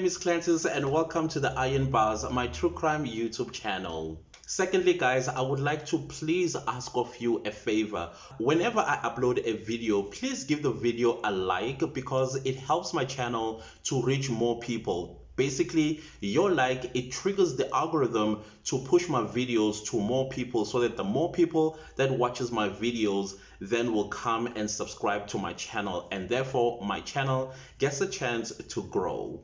is Clantis and welcome to the Iron Bars, my true crime YouTube channel. Secondly, guys, I would like to please ask of you a favor. Whenever I upload a video, please give the video a like because it helps my channel to reach more people. Basically, your like, it triggers the algorithm to push my videos to more people so that the more people that watches my videos then will come and subscribe to my channel, and therefore my channel gets a chance to grow.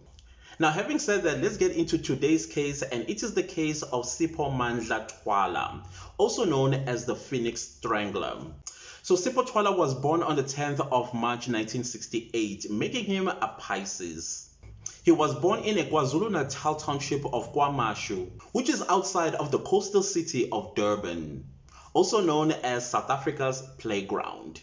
Now, having said that, let's get into today's case, and it is the case of Sipho Twala, also known as the Phoenix Strangler. So Sipho Twala was born on the 10th of March 1968, making him a Pisces. He was born in a KwaZulu-Natal township of KwaMashu, which is outside of the coastal city of Durban, also known as South Africa's playground.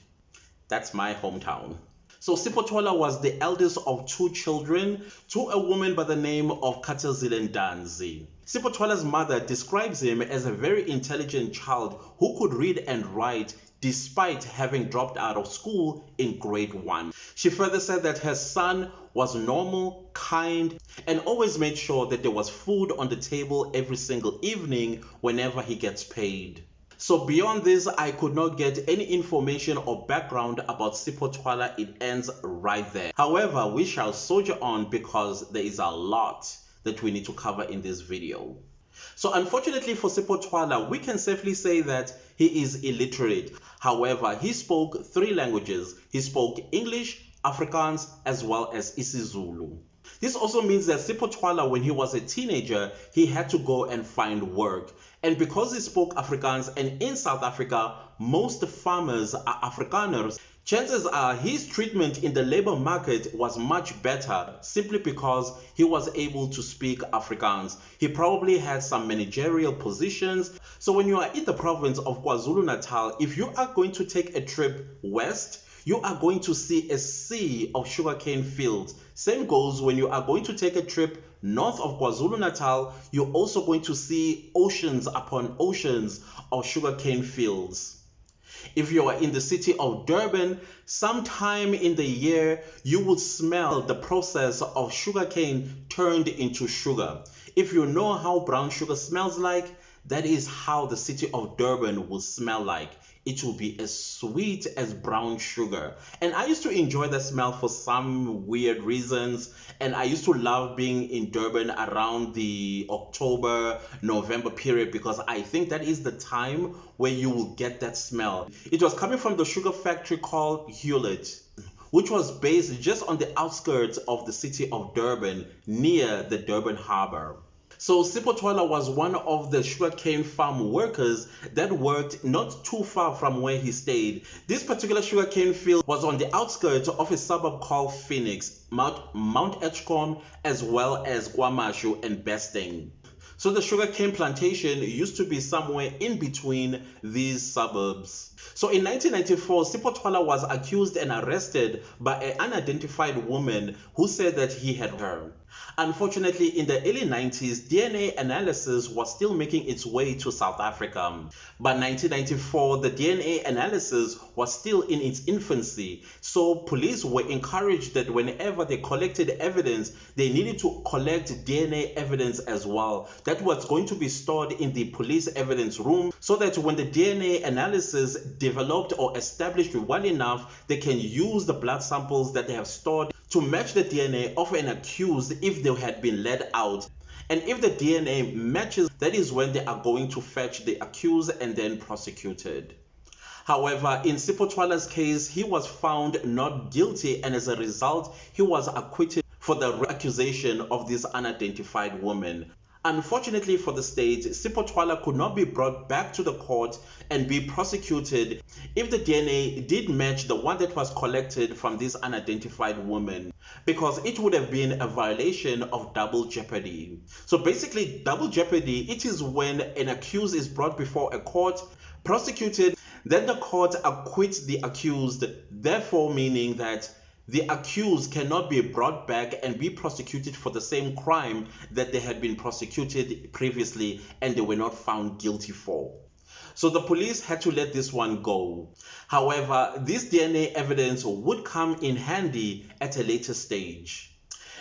That's my hometown. So Sipho Twala was the eldest of two children to a woman by the name of Katazile Ndanzi. Sipho Twala's mother describes him as a very intelligent child who could read and write despite having dropped out of school in grade 1. She further said that her son was normal, kind, and always made sure that there was food on the table every single evening whenever he gets paid. So beyond this, I could not get any information or background about Sipho Twala. It ends right there. However, we shall soldier on because there is a lot that we need to cover in this video. So unfortunately for Sipho Twala, we can safely say that he is illiterate. However, he spoke 3 languages. He spoke English, Afrikaans, as well as isiZulu. This also means that Sipho Twala, when he was a teenager, he had to go and find work. And because he spoke Afrikaans, and in South Africa, most farmers are Afrikaners, chances are his treatment in the labor market was much better simply because he was able to speak Afrikaans. He probably had some managerial positions. So when you are in the province of KwaZulu-Natal, if you are going to take a trip west, you are going to see a sea of sugarcane fields. Same goes when you are going to take a trip north of KwaZulu-Natal, you're also going to see oceans upon oceans of sugarcane fields. If you are in the city of Durban, sometime in the year, you will smell the process of sugarcane turned into sugar. If you know how brown sugar smells like, that is how the city of Durban will smell like. It will be as sweet as brown sugar. And I used to enjoy the smell for some weird reasons. And I used to love being in Durban around the October, November period because I think that is the time where you will get that smell. It was coming from the sugar factory called Hewlett, which was based just on the outskirts of the city of Durban near the Durban Harbor. So Sipho Twala was one of the sugarcane farm workers that worked not too far from where he stayed. This particular sugarcane field was on the outskirts of a suburb called Phoenix, Mount Edgecombe, as well as KwaMashu and Besting. So the sugarcane plantation used to be somewhere in between these suburbs. So in 1994, Sipho Twala was accused and arrested by an unidentified woman who said that he had her. Unfortunately, in the early 90s, DNA analysis was still making its way to South Africa. By 1994, the DNA analysis was still in its infancy. So police were encouraged that whenever they collected evidence, they needed to collect DNA evidence as well. That was going to be stored in the police evidence room so that when the DNA analysis developed or established well enough, they can use the blood samples that they have stored to match the DNA of an accused if they had been let out. And if the DNA matches, that is when they are going to fetch the accused and then prosecuted. However, in Sipho Twala's case, he was found not guilty, and as a result, he was acquitted for the accusation of this unidentified woman. Unfortunately for the state, Sipho Twala could not be brought back to the court and be prosecuted if the DNA did match the one that was collected from this unidentified woman, because it would have been a violation of double jeopardy. So basically, double jeopardy, it is when an accused is brought before a court, prosecuted, then the court acquits the accused, therefore meaning that the accused cannot be brought back and be prosecuted for the same crime that they had been prosecuted previously and they were not found guilty for. So the police had to let this one go. However, this DNA evidence would come in handy at a later stage.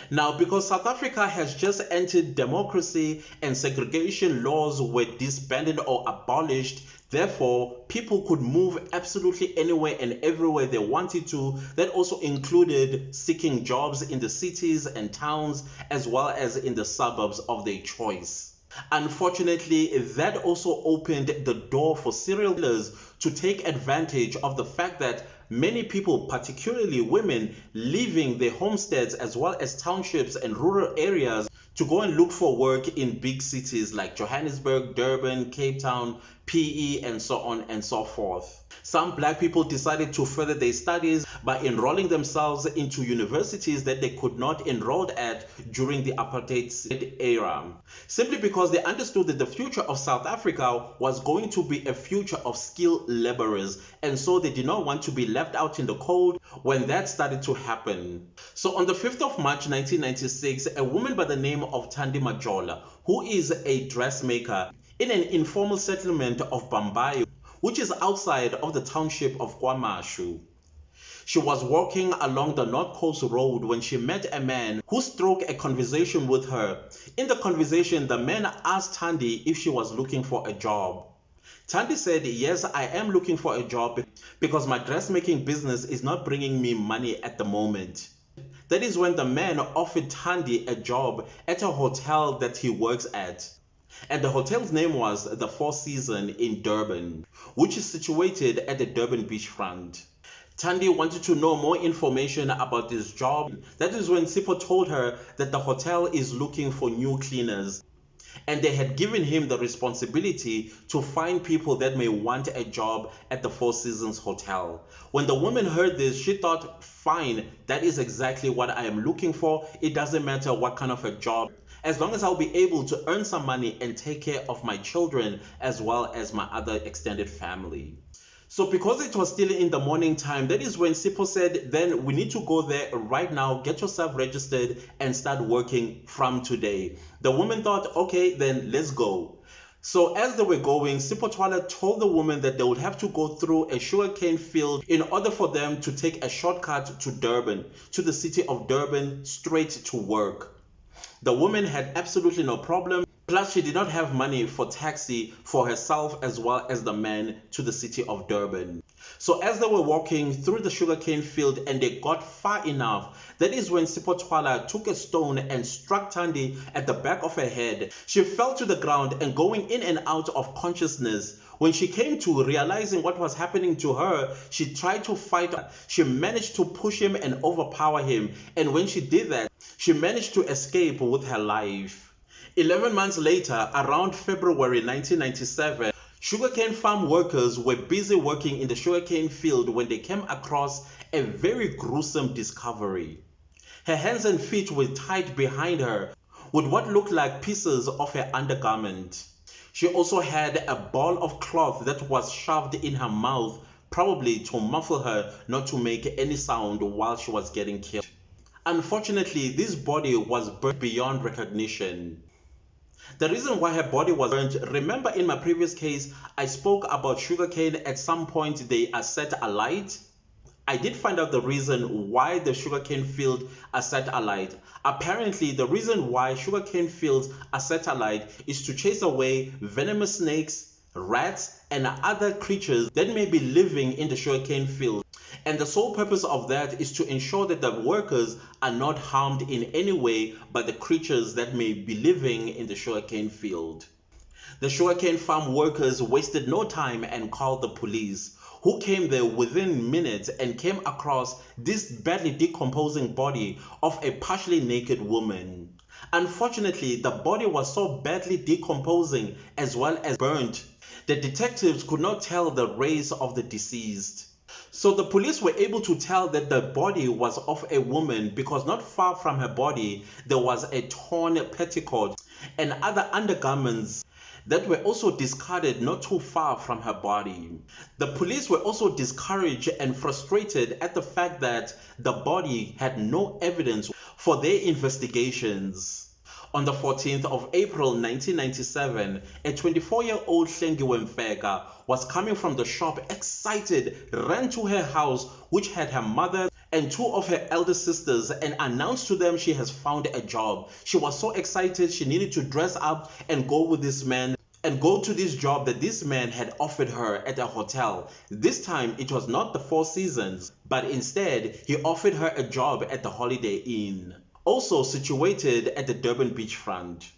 Now, because South Africa has just entered democracy and segregation laws were disbanded or abolished, therefore, people could move absolutely anywhere and everywhere they wanted to. That also included seeking jobs in the cities and towns as well as in the suburbs of their choice. Unfortunately, that also opened the door for serial killers to take advantage of the fact that many people, particularly women, leaving their homesteads as well as townships and rural areas to go and look for work in big cities like Johannesburg, Durban, Cape Town, PE, and so on and so forth. Some black people decided to further their studies by enrolling themselves into universities that they could not enroll at during the apartheid era, simply because they understood that the future of South Africa was going to be a future of skilled laborers, and so they did not want to be left out in the cold when that started to happen. So on the 5th of March 1996, a woman by the name of Thandi Majola, who is a dressmaker in an informal settlement of Bambayi, which is outside of the township of KwaMashu. She was walking along the North Coast Road when she met a man who struck a conversation with her. In the conversation, the man asked Thandi if she was looking for a job. Thandi said, "Yes, I am looking for a job because my dressmaking business is not bringing me money at the moment." That is when the man offered Thandi a job at a hotel that he works at. And the hotel's name was the Four Seasons in Durban, which is situated at the Durban beachfront. Thandi wanted to know more information about this job. That is when Sipho told her that the hotel is looking for new cleaners, and they had given him the responsibility to find people that may want a job at the Four Seasons Hotel. When the woman heard this, she thought, fine, that is exactly what I am looking for. It doesn't matter what kind of a job, as long as I'll be able to earn some money and take care of my children as well as my other extended family. So because it was still in the morning time, that is when Sipho said, then we need to go there right now, get yourself registered and start working from today. The woman thought, okay, then let's go. So as they were going, Sipho told the woman that they would have to go through a sugarcane field in order for them to take a shortcut to Durban, to the city of Durban, straight to work. The woman had absolutely no problem. Plus, she did not have money for taxi for herself as well as the man to the city of Durban. So as they were walking through the sugarcane field and they got far enough, that is when Sipho took a stone and struck Thandi at the back of her head. She fell to the ground and going in and out of consciousness. When she came to realizing what was happening to her, she tried to fight. She managed to push him and overpower him. And when she did that, she managed to escape with her life. 11 months later, around February 1997, sugarcane farm workers were busy working in the sugarcane field when they came across a very gruesome discovery. Her hands and feet were tied behind her with what looked like pieces of her undergarment. She also had a ball of cloth that was shoved in her mouth, probably to muffle her not to make any sound while she was getting killed. Unfortunately, this body was burnt beyond recognition. The reason why her body was burnt, remember in my previous case, I spoke about sugarcane. At some point they are set alight. I did find out the reason why the sugarcane field are set alight. Apparently, the reason why sugarcane fields are set alight is to chase away venomous snakes, rats, and other creatures that may be living in the sugarcane field. And the sole purpose of that is to ensure that the workers are not harmed in any way by the creatures that may be living in the sugarcane field. The sugarcane farm workers wasted no time and called the police, who came there within minutes and came across this badly decomposing body of a partially naked woman. Unfortunately, the body was so badly decomposing as well as burnt, the detectives could not tell the race of the deceased. So the police were able to tell that the body was of a woman because not far from her body there was a torn petticoat and other undergarments that were also discarded not too far from her body. The police were also discouraged and frustrated at the fact that the body had no evidence for their investigations. On the 14th of April 1997, a 24-year-old Hlengiwe Mfeka was coming from the shop excited, ran to her house which had her mother and two of her elder sisters and announced to them she has found a job. She was so excited she needed to dress up and go with this man and go to this job that this man had offered her at a hotel. This time it was not the Four Seasons, but instead he offered her a job at the Holiday Inn, also situated at the Durban beachfront.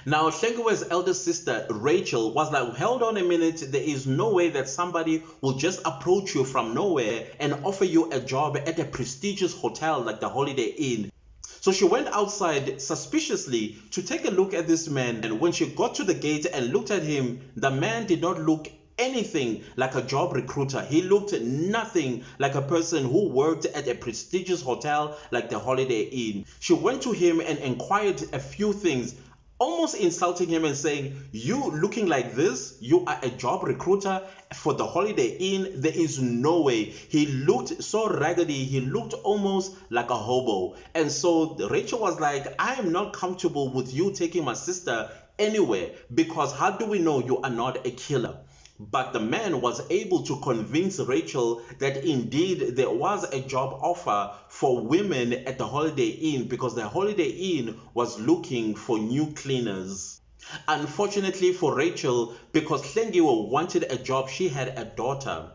Now, Hlengiwe's elder sister, Rachel, was like, hold on a minute, there is no way that somebody will just approach you from nowhere and offer you a job at a prestigious hotel like the Holiday Inn. So she went outside suspiciously to take a look at this man, and when she got to the gate and looked at him, the man did not look anything like a job recruiter. He looked nothing like a person who worked at a prestigious hotel like the Holiday Inn. She went to him and inquired a few things, almost insulting him and saying, you looking like this, you are a job recruiter for the Holiday Inn? There is no way. He looked so raggedy, he looked almost like a hobo. And so Rachel was like, I am not comfortable with you taking my sister anywhere, because how do we know you are not a killer? But the man was able to convince Rachel that indeed there was a job offer for women at the Holiday Inn, because the Holiday Inn was looking for new cleaners. Unfortunately for Rachel, because Hlengiwe wanted a job, she had a daughter.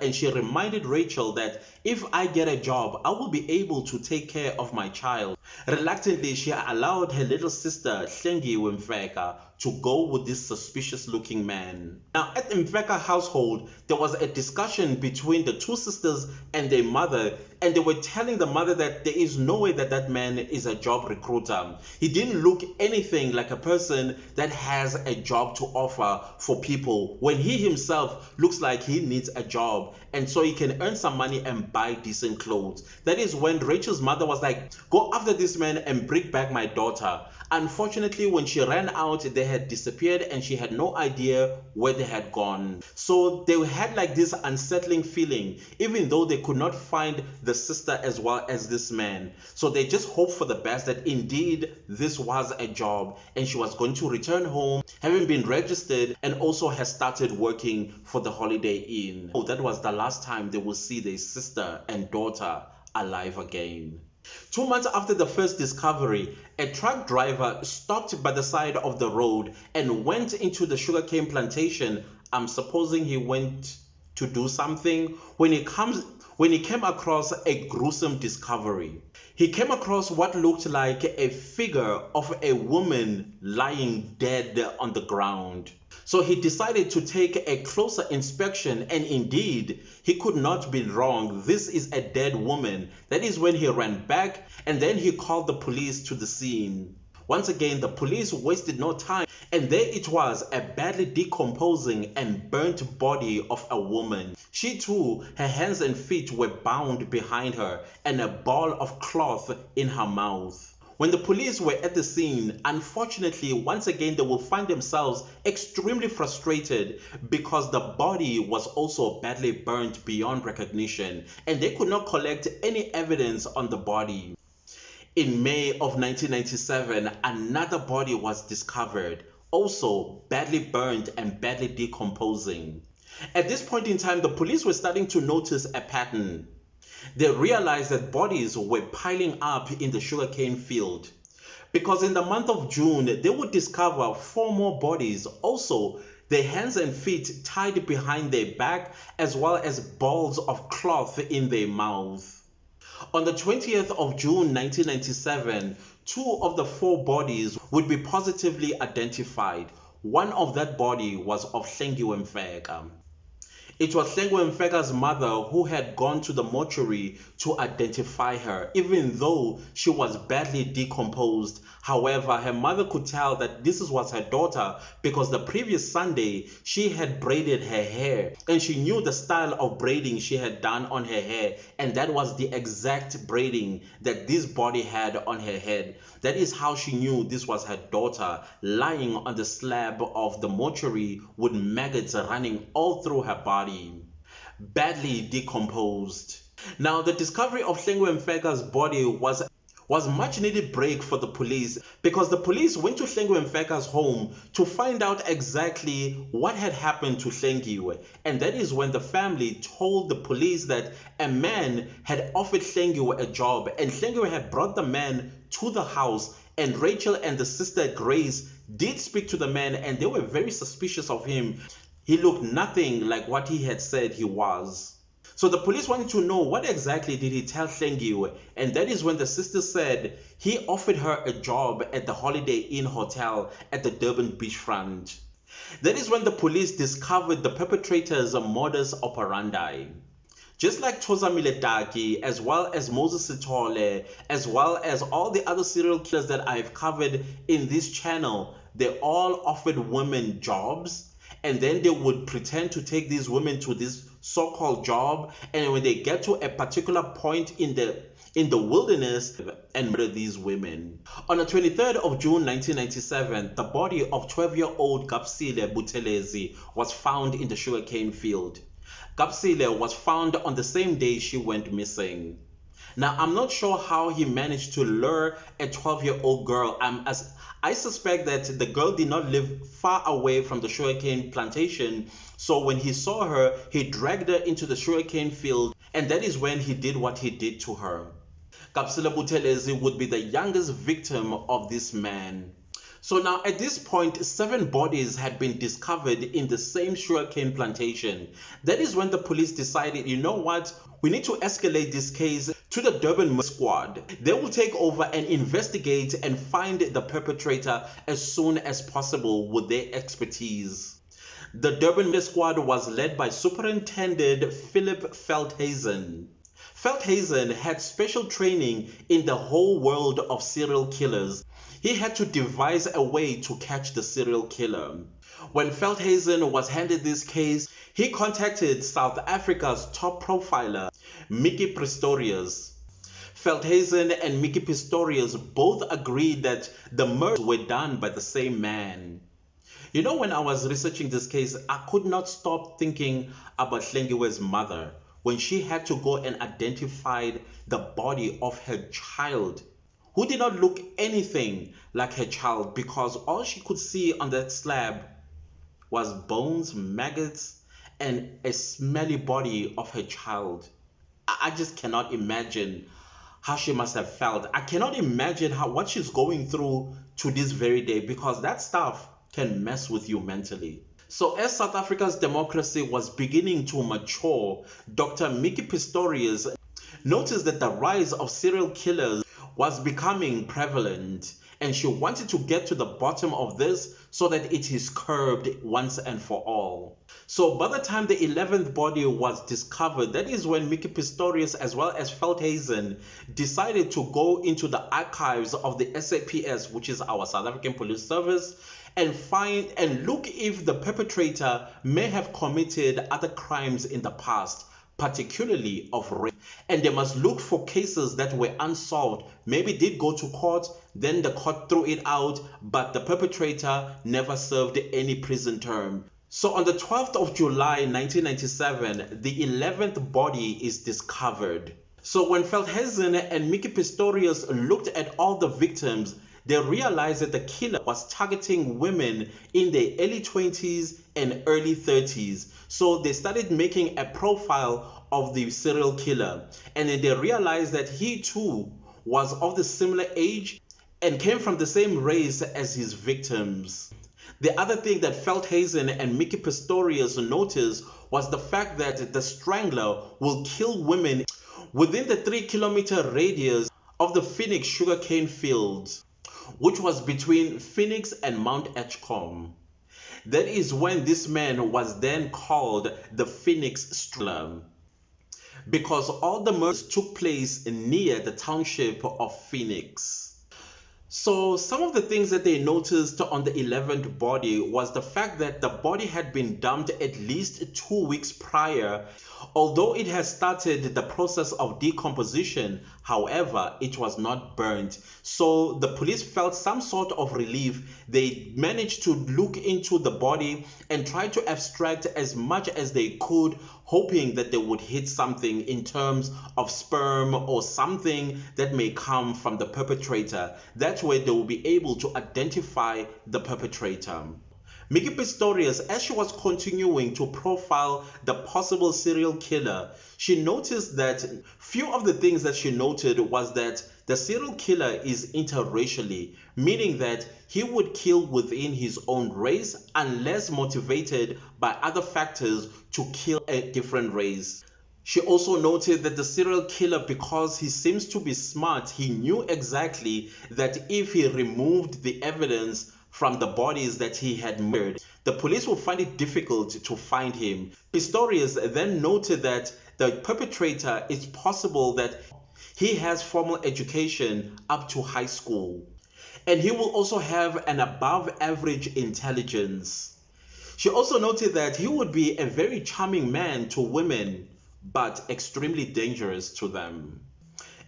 And she reminded Rachel that if I get a job, I will be able to take care of my child. Reluctantly, she allowed her little sister, Hlengiwe Mfeka, to go with this suspicious looking man. Now, at the Mfeka household, there was a discussion between the two sisters and their mother, and they were telling the mother that there is no way that that man is a job recruiter. He didn't look anything like a person that has a job to offer for people, when he himself looks like he needs a job, and so he can earn some money and buy decent clothes. That is when Rachel's mother was like, go after this man and bring back my daughter. Unfortunately, when she ran out, they had disappeared and she had no idea where they had gone. So they had like this unsettling feeling, even though they could not find the sister as well as this man. So they just hoped for the best that indeed this was a job and she was going to return home, having been registered, and also has started working for the Holiday Inn. Oh, that was the last time they will see their sister and daughter alive again. 2 months after the first discovery, a truck driver stopped by the side of the road and went into the sugarcane plantation. I'm supposing he went to do something when he came across a gruesome discovery. He came across what looked like a figure of a woman lying dead on the ground. So he decided to take a closer inspection, and indeed, he could not be wrong. This is a dead woman. That is when he ran back, and then he called the police to the scene. Once again, the police wasted no time, and there it was, a badly decomposing and burnt body of a woman. She too, her hands and feet were bound behind her, and a ball of cloth in her mouth. When the police were at the scene, unfortunately, once again, they will find themselves extremely frustrated because the body was also badly burnt beyond recognition, and they could not collect any evidence on the body. In May of 1997, another body was discovered, also badly burned and badly decomposing. At this point in time, the police were starting to notice a pattern. They realized that bodies were piling up in the sugarcane field, because in the month of June, they would discover 4 more bodies, also their hands and feet tied behind their back, as well as balls of cloth in their mouth. On the 20th of June 1997, 2 of the 4 bodies would be positively identified. One of that body was of Hlengiwe Mfeka. It was Hlengiwe Mfeka's mother who had gone to the mortuary to identify her, even though she was badly decomposed. However, her mother could tell that this was her daughter because the previous Sunday she had braided her hair, and she knew the style of braiding she had done on her hair, and that was the exact braiding that this body had on her head. That is how she knew this was her daughter, lying on the slab of the mortuary with maggots running all through her body, badly decomposed. Now, the discovery of Hlengiwe Mfeka's body was much needed break for the police, because the police went to Hlengiwe Mfeka's home to find out exactly what had happened to Hlengiwe. And that is when the family told the police that a man had offered Hlengiwe a job, and Hlengiwe had brought the man to the house, and Rachel and the sister Grace did speak to the man, and they were very suspicious of him. He looked nothing like what he had said he was. So the police wanted to know what exactly did he tell Hlengiwe, and that is when the sister said he offered her a job at the Holiday Inn Hotel at the Durban beachfront. That is when the police discovered the perpetrator's modus operandi. Just like Thoza Miletaki, as well as Moses Sithole, as well as all the other serial killers that I've covered in this channel, they all offered women jobs, and then they would pretend to take these women to this so-called job, and when they get to a particular point in the wilderness, and murder these women. On the 23rd of June 1997, the body of 12-year-old Gapsile Buthelezi was found in the sugarcane field. Gapsile was found on the same day she went missing. Now, I'm not sure how he managed to lure a 12-year-old girl. I suspect that the girl did not live far away from the sugarcane plantation, so when he saw her, he dragged her into the sugarcane field, and that is when he did what he did to her. Gapsile Buthelezi would be the youngest victim of this man. So now at this point, 7 bodies had been discovered in the same sugarcane plantation. That is when the police decided, you know what, we need to escalate this case to the Durban squad. They will take over and investigate and find the perpetrator as soon as possible with their expertise. The Durban squad was led by Superintendent Philip Veldhuizen. Veldhuizen had special training in the whole world of serial killers. He had to devise a way to catch the serial killer. When Veldhuizen was handed this case, he contacted South Africa's top profiler, Mickey Pistorius. Veldhuizen and Mickey Pistorius both agreed that the murders were done by the same man. You know, when I was researching this case, I could not stop thinking about Hlengiwe's mother when she had to go and identify the body of her child, who did not look anything like her child, because all she could see on that slab was bones, maggots, and a smelly body of her child. I just cannot imagine how she must have felt. I cannot imagine what she's going through to this very day, because that stuff can mess with you mentally. So as South Africa's democracy was beginning to mature, Dr. Mickey Pistorius noticed that the rise of serial killers was becoming prevalent, and she wanted to get to the bottom of this so that it is curbed once and for all. So by the time the 11th body was discovered, that is when Mickey Pistorius as well as Veldhuizen decided to go into the archives of the SAPS, which is our South African Police Service, and find and look if the perpetrator may have committed other crimes in the past, particularly of rape. And they must look for cases that were unsolved, maybe did go to court, then the court threw it out, but the perpetrator never served any prison term. So on the 12th of July 1997, the 11th body is discovered. So when Veldhuizen and Mickey Pistorius looked at all the victims, they realized that the killer was targeting women in their early 20s and early 30s. So they started making a profile of the serial killer, and then they realized that he too was of the similar age and came from the same race as his victims. The other thing that Veldhuizen and Mickey Pistorius noticed was the fact that the strangler will kill women within the 3-kilometer radius of the Phoenix sugarcane fields, which was between Phoenix and Mount Edgecombe. That is when this man was then called the Phoenix Strangler, because all the murders took place near the township of Phoenix. So some of the things that they noticed on the 11th body was the fact that the body had been dumped at least 2 weeks prior. Although it has started the process of decomposition, however, it was not burnt. So the police felt some sort of relief. They managed to look into the body and try to abstract as much as they could, hoping that they would hit something in terms of sperm or something that may come from the perpetrator. That way they will be able to identify the perpetrator. Miki Pistorius, as she was continuing to profile the possible serial killer, she noticed that few of the things that she noted was that the serial killer is interracially, meaning that he would kill within his own race unless motivated by other factors to kill a different race. She also noted that the serial killer, because he seems to be smart, he knew exactly that if he removed the evidence from the bodies that he had murdered, the police will find it difficult to find him. Pistorius then noted that the perpetrator, it's possible that he has formal education up to high school, and he will also have an above average intelligence. She also noted that he would be a very charming man to women, but extremely dangerous to them,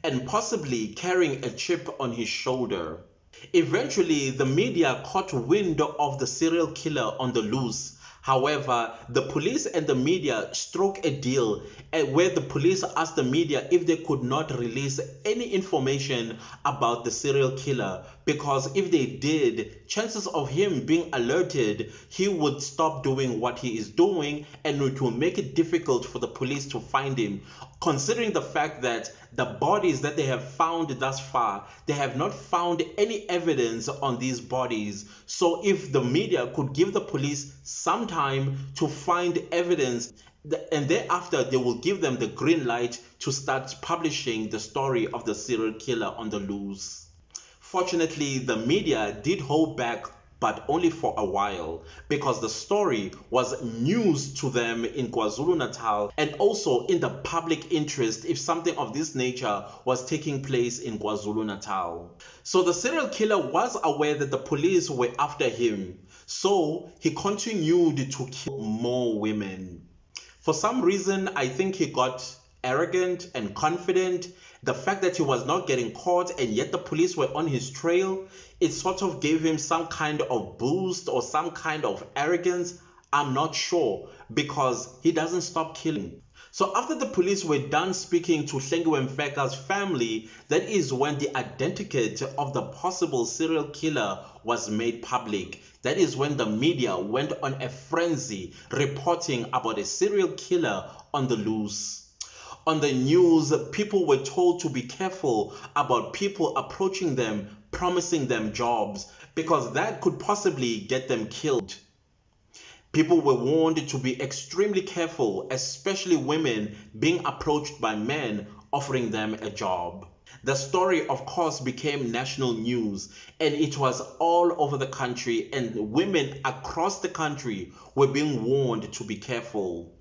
and possibly carrying a chip on his shoulder. Eventually, the media caught wind of the serial killer on the loose. However, the police and the media struck a deal where the police asked the media if they could not release any information about the serial killer, because if they did, chances of him being alerted, he would stop doing what he is doing, and it will make it difficult for the police to find him. Considering the fact that the bodies that they have found thus far, they have not found any evidence on these bodies. So if the media could give the police some time to find evidence, and thereafter they will give them the green light to start publishing the story of the serial killer on the loose. Fortunately, the media did hold back, but only for a while, because the story was news to them in KwaZulu-Natal and also in the public interest if something of this nature was taking place in KwaZulu-Natal. So the serial killer was aware that the police were after him, so he continued to kill more women. For some reason, I think he got arrogant and confident. The fact that he was not getting caught and yet the police were on his trail, it sort of gave him some kind of boost or some kind of arrogance. I'm not sure, because he doesn't stop killing. So after the police were done speaking to Hlengiwe Mfeka's family, that is when the identikit of the possible serial killer was made public. That is when the media went on a frenzy reporting about a serial killer on the loose. On the news, people were told to be careful about people approaching them, promising them jobs, because that could possibly get them killed. People were warned to be extremely careful, especially women being approached by men offering them a job. The story, of course, became national news, and it was all over the country, and women across the country were being warned to be careful.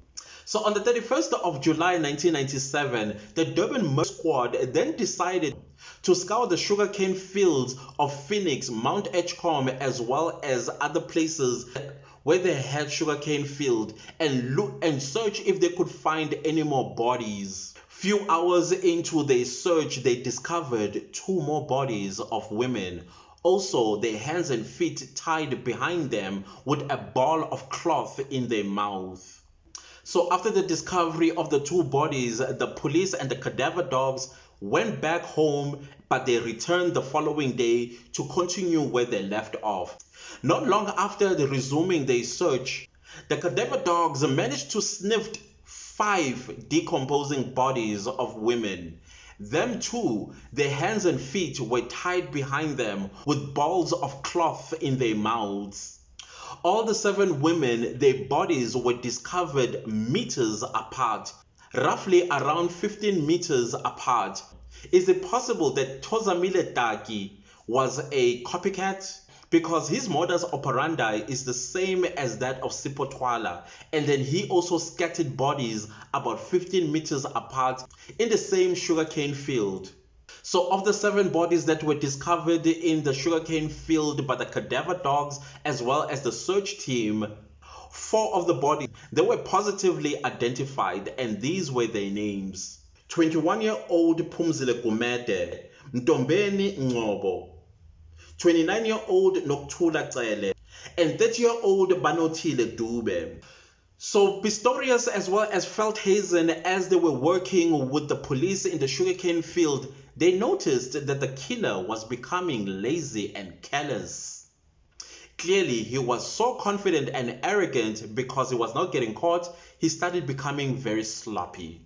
So on the 31st of July 1997, the Durban Murder Squad then decided to scour the sugarcane fields of Phoenix, Mount Edgecombe, as well as other places where they had sugarcane field, and look and search if they could find any more bodies. Few hours into their search, they discovered 2 more bodies of women. Also, their hands and feet tied behind them with a ball of cloth in their mouth. So after the discovery of the 2 bodies, the police and the cadaver dogs went back home, but they returned the following day to continue where they left off. Not long after resuming their search, the cadaver dogs managed to sniff 5 decomposing bodies of women. Them too, their hands and feet were tied behind them with balls of cloth in their mouths. All the 7 women, their bodies were discovered meters apart, roughly around 15 meters apart. Is it possible that Thozamile Taki was a copycat? Because his modus operandi is the same as that of Sipho Twala, and then he also scattered bodies about 15 meters apart in the same sugarcane field. So of the 7 bodies that were discovered in the sugarcane field by the cadaver dogs as well as the search team, 4 of the bodies, they were positively identified, and these were their names. 21-year-old Phumzile Gumede, Mtombeni Ngcobo, 29-year-old Nokuthula Cele, and 30-year-old Banothile Dube. So Pistorius as well as Feldhazen, as they were working with the police in the sugarcane field, they noticed that the killer was becoming lazy and careless. Clearly, he was so confident and arrogant because he was not getting caught, he started becoming very sloppy,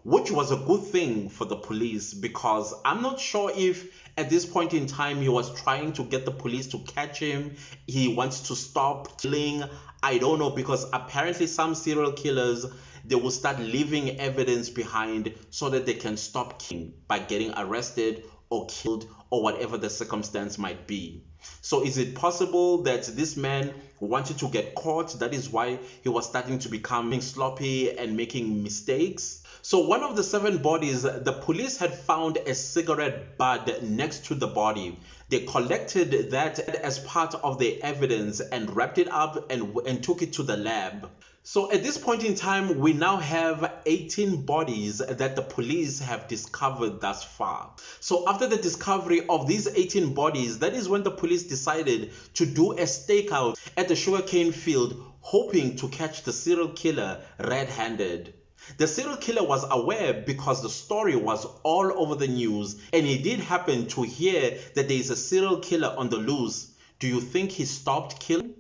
which was a good thing for the police, because I'm not sure if at this point in time he was trying to get the police to catch him, he wants to stop killing, I don't know, because apparently some serial killers, they will start leaving evidence behind so that they can stop killing by getting arrested or killed or whatever the circumstance might be. So is it possible that this man wanted to get caught? That is why he was starting to become sloppy and making mistakes. So one of the 7 bodies, the police had found a cigarette butt next to the body. They collected that as part of their evidence and wrapped it up and took it to the lab. So at this point in time, we now have 18 bodies that the police have discovered thus far. So after the discovery of these 18 bodies, that is when the police decided to do a stakeout at the sugarcane field, hoping to catch the serial killer red-handed. The serial killer was aware because the story was all over the news, and he did happen to hear that there is a serial killer on the loose. Do you think he stopped killing?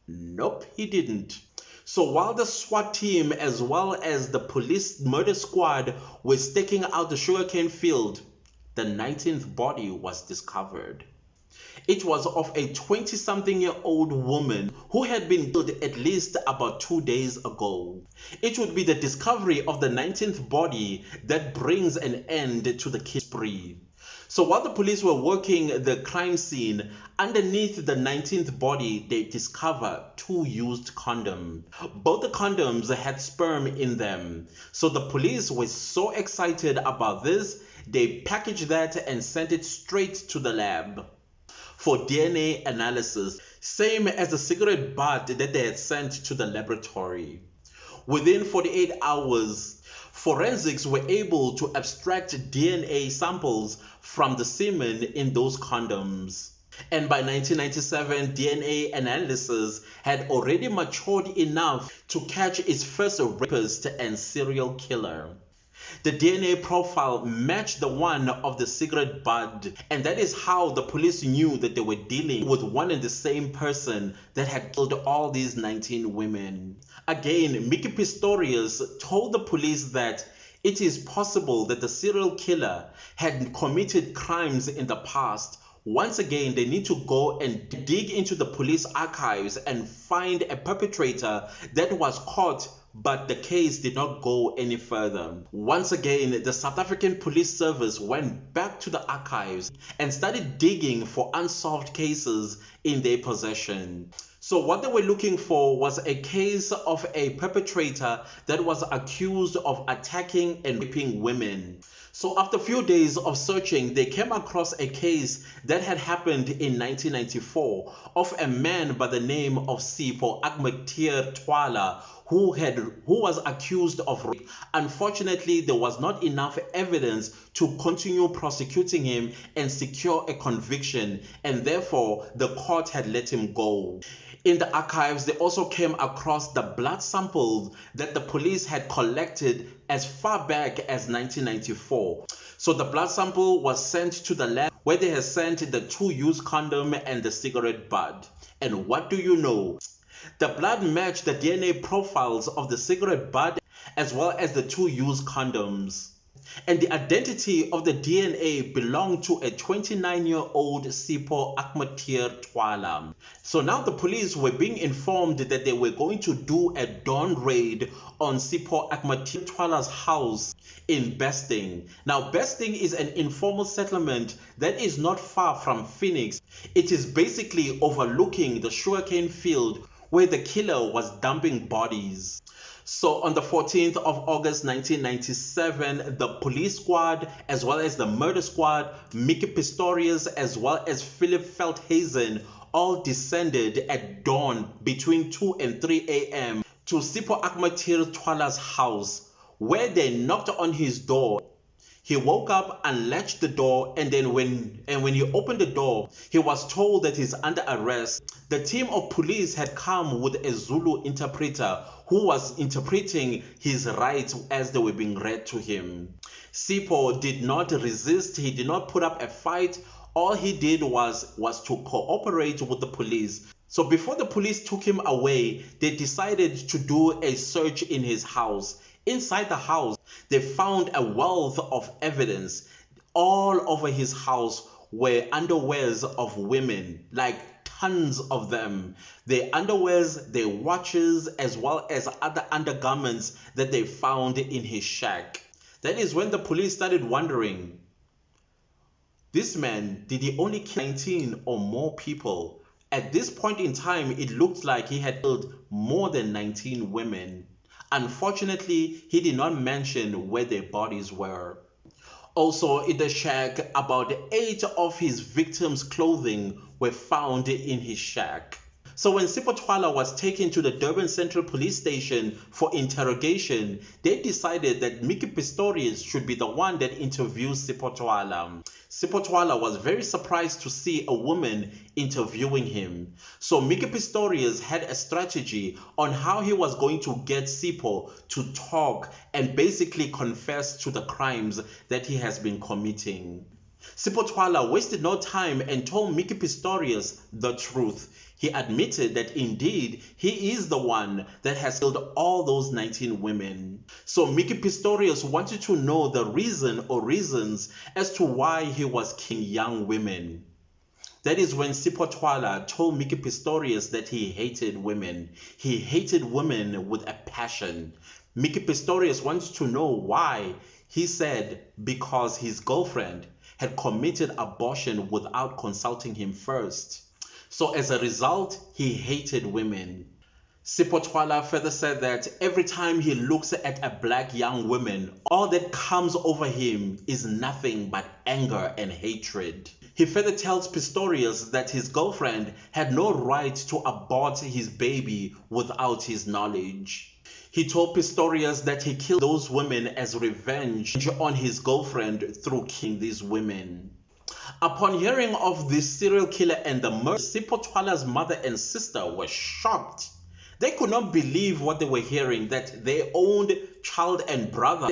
Nope, he didn't. So while the SWAT team as well as the police murder squad were staking out the sugarcane field, the 19th body was discovered. It was of a 20-something-year-old woman who had been killed at least about 2 days ago. It would be the discovery of the 19th body that brings an end to the kill spree. So while the police were working the crime scene, underneath the 19th body, they discover 2 used condoms. Both the condoms had sperm in them. So the police were so excited about this, they packaged that and sent it straight to the lab for DNA analysis, same as the cigarette butt that they had sent to the laboratory. Within 48 hours, forensics were able to abstract DNA samples from the semen in those condoms. And by 1997, DNA analysis had already matured enough to catch its first rapist and serial killer. The DNA profile matched the one of the cigarette butt, and that is how the police knew that they were dealing with one and the same person that had killed all these 19 women. Again, Mickey Pistorius told the police that it is possible that the serial killer had committed crimes in the past. Once again, they need to go and dig into the police archives and find a perpetrator that was caught, but the case did not go any further. Once again, the South African Police Service went back to the archives and started digging for unsolved cases in their possession. So what they were looking for was a case of a perpetrator that was accused of attacking and raping women. So after a few days of searching, they came across a case that had happened in 1994 of a man by the name of Sipho Twala, who was accused of rape. Unfortunately, there was not enough evidence to continue prosecuting him and secure a conviction, and therefore the court had let him go. In the archives, they also came across the blood samples that the police had collected as far back as 1994. So the blood sample was sent to the lab where they had sent the 2 used condom and the cigarette butt. And what do you know? The blood matched the DNA profiles of the cigarette butt as well as the 2 used condoms. And the identity of the DNA belonged to a 29-year-old Sipho Twala. So now the police were being informed that they were going to do a dawn raid on Sipho Twala's house in Besting. Now Besting is an informal settlement that is not far from Phoenix. It is basically overlooking the sugarcane field where the killer was dumping bodies. So on the 14th of August 1997, the police squad, as well as the murder squad, Mickey Pistorius, as well as Philip Feldhazen, all descended at dawn between 2 and 3 a.m. to Sipho Akmatir Twala's house, where they knocked on his door. He woke up and latched the door, and then when he opened the door, he was told that he's under arrest. The team of police had come with a Zulu interpreter who was interpreting his rights as they were being read to him. Sipho did not resist. He did not put up a fight. All he did was to cooperate with the police. So before the police took him away, they decided to do a search in his house. Inside the house, they found a wealth of evidence. All over his house were underwears of women, like tons of them. Their underwears, their watches, as well as other undergarments that they found in his shack. That is when the police started wondering, this man, did he only kill 19 or more people? At this point in time, it looked like he had killed more than 19 women. Unfortunately, he did not mention where their bodies were. Also, in the shack, about 8 of his victims' clothing were found in his shack. So when Sipho Twala was taken to the Durban Central Police Station for interrogation, they decided that Mickey Pistorius should be the one that interviews Sipho Twala. Sipho Twala was very surprised to see a woman interviewing him. So Mickey Pistorius had a strategy on how he was going to get Sipho to talk and basically confess to the crimes that he has been committing. Sipho Twala wasted no time and told Mickey Pistorius the truth. He admitted that indeed he is the one that has killed all those 19 women. So Mickey Pistorius wanted to know the reason or reasons as to why he was killing young women. That is when Sipho Twala told Mickey Pistorius that he hated women. He hated women with a passion. Mickey Pistorius wanted to know why. He said because his girlfriend had committed abortion without consulting him first. So as a result, he hated women. Sipho Twala further said that every time he looks at a black young woman, all that comes over him is nothing but anger and hatred. He further tells Pistorius that his girlfriend had no right to abort his baby without his knowledge. He told Pistorius that he killed those women as revenge on his girlfriend through killing these women. Upon hearing of this serial killer and the murder, Sipho Twala's mother and sister were shocked. They could not believe what they were hearing, that their own child and brother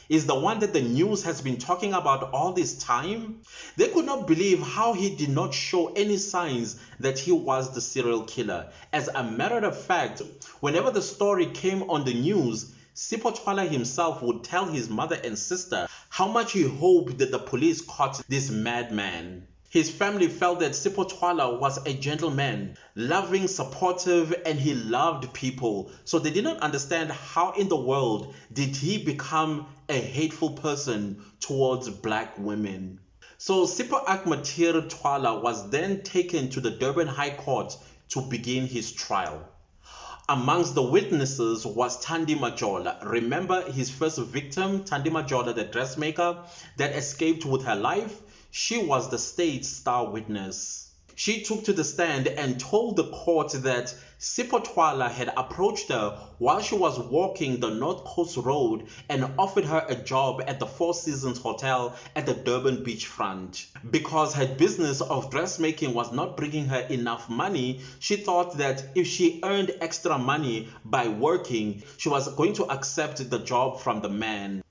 is the one that the news has been talking about all this time. They could not believe how he did not show any signs that he was the serial killer. As a matter of fact, whenever the story came on the news, Sipho Twala himself would tell his mother and sister how much he hoped that the police caught this madman. His family felt that Sipho Twala was a gentleman, loving, supportive, and he loved people. So they did not understand how in the world did he become a hateful person towards black women. So Sipho Akmatir Twala was then taken to the Durban High Court to begin his trial. Amongst the witnesses was Thandi Majola. Remember his first victim, Thandi Majola, the dressmaker that escaped with her life? She was the state's star witness. She took to the stand and told the court that Sipho Twala had approached her while she was walking the North Coast Road and offered her a job at the Four Seasons Hotel at the Durban beachfront. Because her business of dressmaking was not bringing her enough money, she thought that if she earned extra money by working, she was going to accept the job from the man.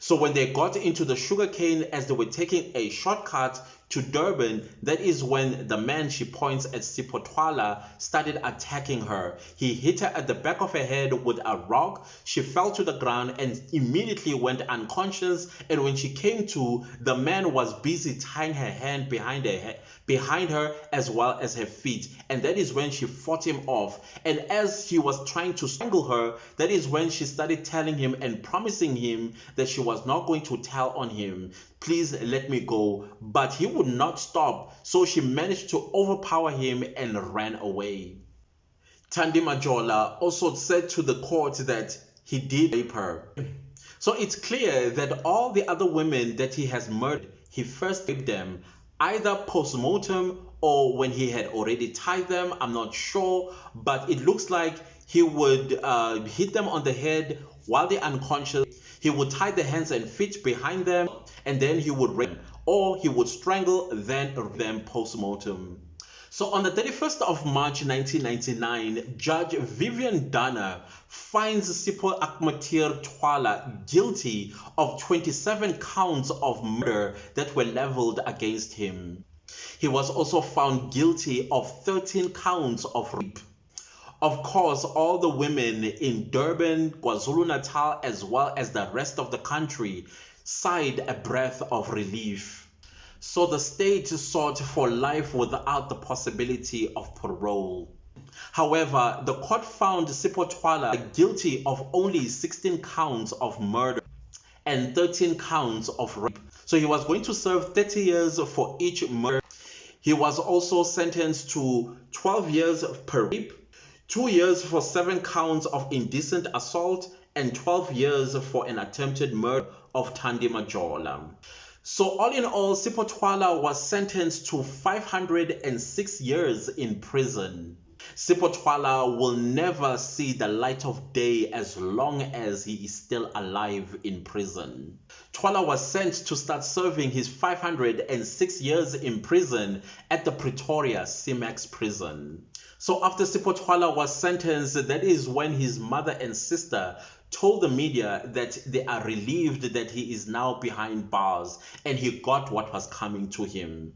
So when they got into the sugarcane as they were taking a shortcut to Durban, that is when the man she points at, Sipho Twala, started attacking her. He hit her at the back of her head with a rock. She fell to the ground and immediately went unconscious. And when she came to, the man was busy tying her hand behind her as well as her feet. And that is when she fought him off. And as he was trying to strangle her, that is when she started telling him and promising him that she was not going to tell on him. Please let me go. But he would not stop, so she managed to overpower him and ran away. Thandi Majola also said to the court that he did rape her. So it's clear that all the other women that he has murdered, he first raped them either post-mortem or when he had already tied them. I'm not sure, but it looks like he would hit them on the head while they're unconscious. He would tie the hands and feet behind them, and then he would rape them, or he would strangle, then rape them post-mortem. So on the 31st of March 1999, Judge Vivian Dunner finds Sipho Akmatir Twala guilty of 27 counts of murder that were leveled against him. He was also found guilty of 13 counts of rape. Of course, all the women in Durban, KwaZulu-Natal, as well as the rest of the country sighed a breath of relief. So the state sought for life without the possibility of parole. However, the court found Sipho Twala guilty of only 16 counts of murder and 13 counts of rape. So he was going to serve 30 years for each murder. He was also sentenced to 12 years per rape, 2 years for 7 counts of indecent assault, and 12 years for an attempted murder of Thandi Majola. So all in all, Sipho Twala was sentenced to 506 years in prison. Sipho Twala will never see the light of day as long as he is still alive in prison. Twala was sent to start serving his 506 years in prison at the Pretoria CMAX prison. So after Sipho Twala was sentenced, that is when his mother and sister told the media that they are relieved that he is now behind bars and he got what was coming to him.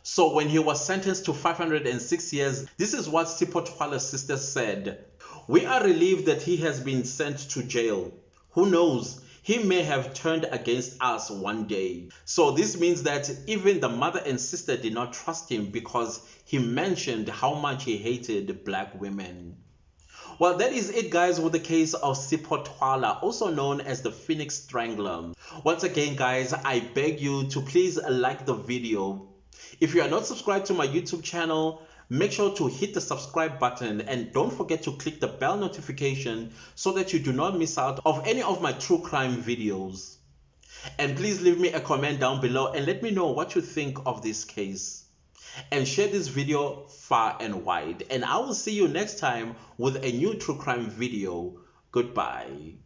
So when he was sentenced to 506 years, this is what Sipho Twala's sister said: "We are relieved that he has been sent to jail. Who knows? He may have turned against us one day." So this means that even the mother and sister did not trust him because he mentioned how much he hated black women. Well, that is it, guys, with the case of Sipho Twala, also known as the Phoenix Strangler. Once again, guys, I beg you to please like the video. If you are not subscribed to my YouTube channel, make sure to hit the subscribe button and don't forget to click the bell notification so that you do not miss out of any of my true crime videos. And please leave me a comment down below and let me know what you think of this case. And share this video far and wide. And I will see you next time with a new true crime video. Goodbye.